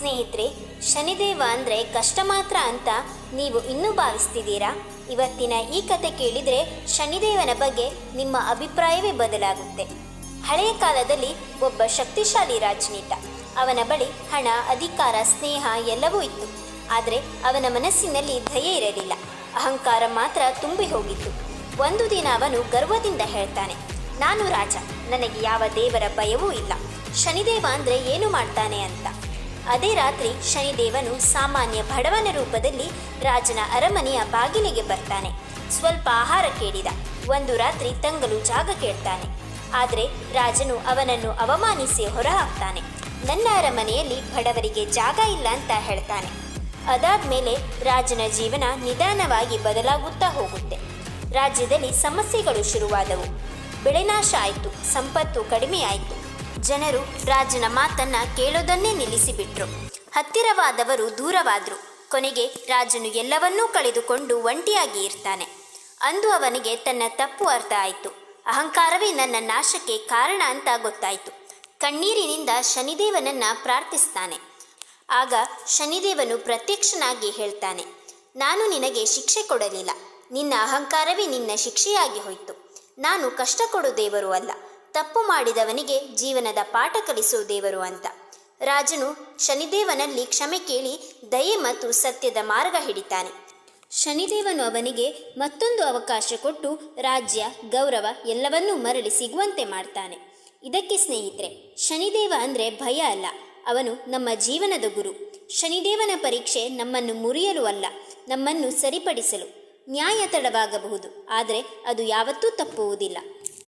ಸ್ನೇಹಿತರೆ, ಶನಿದೇವ ಅಂದರೆ ಕಷ್ಟ ಮಾತ್ರ ಅಂತ ನೀವು ಇನ್ನೂ ಭಾವಿಸ್ತಿದ್ದೀರಾ? ಇವತ್ತಿನ ಈ ಕತೆ ಕೇಳಿದರೆ ಶನಿದೇವನ ಬಗ್ಗೆ ನಿಮ್ಮ ಅಭಿಪ್ರಾಯವೇ ಬದಲಾಗುತ್ತೆ. ಹಳೆಯ ಕಾಲದಲ್ಲಿ ಒಬ್ಬ ಶಕ್ತಿಶಾಲಿ ರಾಜನಿದ್ದ. ಅವನ ಬಳಿ ಹಣ, ಅಧಿಕಾರ, ಸ್ನೇಹ ಎಲ್ಲವೂ ಇತ್ತು. ಆದರೆ ಅವನ ಮನಸ್ಸಿನಲ್ಲಿ ದಯೆ ಇರಲಿಲ್ಲ. ಅಹಂಕಾರ ಮಾತ್ರ ತುಂಬಿ ಹೋಗಿತ್ತು. ಒಂದು ದಿನ ಅವನು ಗರ್ವದಿಂದ ಹೇಳ್ತಾನೆ, ನಾನು ರಾಜ, ನನಗೆ ಯಾವ ದೇವರ ಭಯವೂ ಇಲ್ಲ. ಶನಿದೇವ ಅಂದರೆ ಏನು ಮಾಡ್ತಾನೆ ಅಂತ. ಅದೇ ರಾತ್ರಿ ಶನಿದೇವನು ಸಾಮಾನ್ಯ ಬಡವನ ರೂಪದಲ್ಲಿ ರಾಜನ ಅರಮನೆಯ ಬಾಗಿಲಿಗೆ ಬರ್ತಾನೆ. ಸ್ವಲ್ಪ ಆಹಾರ ಕೇಳಿದ. ಒಂದು ರಾತ್ರಿ ತಂಗಲು ಜಾಗ ಕೇಳ್ತಾನೆ. ಆದರೆ ರಾಜನು ಅವನನ್ನು ಅವಮಾನಿಸಿ ಹೊರಹಾಕ್ತಾನೆ. ನನ್ನ ಅರಮನೆಯಲ್ಲಿ ಬಡವರಿಗೆ ಜಾಗ ಇಲ್ಲ ಅಂತ ಹೇಳ್ತಾನೆ. ಅದಾದ್ಮೇಲೆ ರಾಜನ ಜೀವನ ನಿಧಾನವಾಗಿ ಬದಲಾಗುತ್ತಾ ಹೋಗುತ್ತೆ. ರಾಜ್ಯದಲ್ಲಿ ಸಮಸ್ಯೆಗಳು ಶುರುವಾದವು. ಬೆಳೆ ನಾಶ ಆಯಿತು, ಸಂಪತ್ತು ಕಡಿಮೆಯಾಯಿತು. ಜನರು ರಾಜನ ಮಾತನ್ನ ಕೇಳೋದನ್ನೇ ನಿಲ್ಲಿಸಿಬಿಟ್ರು. ಹತ್ತಿರವಾದವರು ದೂರವಾದರು. ಕೊನೆಗೆ ರಾಜನು ಎಲ್ಲವನ್ನೂ ಕಳೆದುಕೊಂಡು ಒಂಟಿಯಾಗಿ ಇರ್ತಾನೆ. ಅಂದು ಅವನಿಗೆ ತನ್ನ ತಪ್ಪು ಅರ್ಥ ಆಯಿತು. ಅಹಂಕಾರವೇ ನನ್ನ ನಾಶಕ್ಕೆ ಕಾರಣ ಅಂತ ಗೊತ್ತಾಯಿತು. ಕಣ್ಣೀರಿನಿಂದ ಶನಿದೇವನನ್ನ ಪ್ರಾರ್ಥಿಸ್ತಾನೆ. ಆಗ ಶನಿದೇವನು ಪ್ರತ್ಯಕ್ಷನಾಗಿ ಹೇಳ್ತಾನೆ, ನಾನು ನಿನಗೆ ಶಿಕ್ಷೆ ಕೊಡಲಿಲ್ಲ. ನಿನ್ನ ಅಹಂಕಾರವೇ ನಿನ್ನ ಶಿಕ್ಷೆಯಾಗಿ ಹೋಯಿತು. ನಾನು ಕಷ್ಟ ಕೊಡೋ ದೇವರು ಅಲ್ಲ, ತಪ್ಪು ಮಾಡಿದವನಿಗೆ ಜೀವನದ ಪಾಠ ಕಲಿಸೋ ದೇವರು ಅಂತ. ರಾಜನು ಶನಿದೇವನಲ್ಲಿ ಕ್ಷಮೆ ಕೇಳಿ ದಯೆ ಮತ್ತು ಸತ್ಯದ ಮಾರ್ಗ ಹಿಡಿತಾನೆ. ಶನಿದೇವನು ಅವನಿಗೆ ಮತ್ತೊಂದು ಅವಕಾಶ ಕೊಟ್ಟು ರಾಜ್ಯ, ಗೌರವ ಎಲ್ಲವನ್ನೂ ಮರಳಿ ಸಿಗುವಂತೆ ಮಾಡ್ತಾನೆ. ಇದಕ್ಕೆ ಸ್ನೇಹಿತರೆ, ಶನಿದೇವ ಅಂದರೆ ಭಯ ಅಲ್ಲ, ಅವನು ನಮ್ಮ ಜೀವನದ ಗುರು. ಶನಿದೇವನ ಪರೀಕ್ಷೆ ನಮ್ಮನ್ನು ಮುರಿಯಲು ಅಲ್ಲ, ನಮ್ಮನ್ನು ಸರಿಪಡಿಸಲು. ನ್ಯಾಯ ತಡವಾಗಬಹುದು, ಆದರೆ ಅದು ಯಾವತ್ತೂ ತಪ್ಪುವುದಿಲ್ಲ.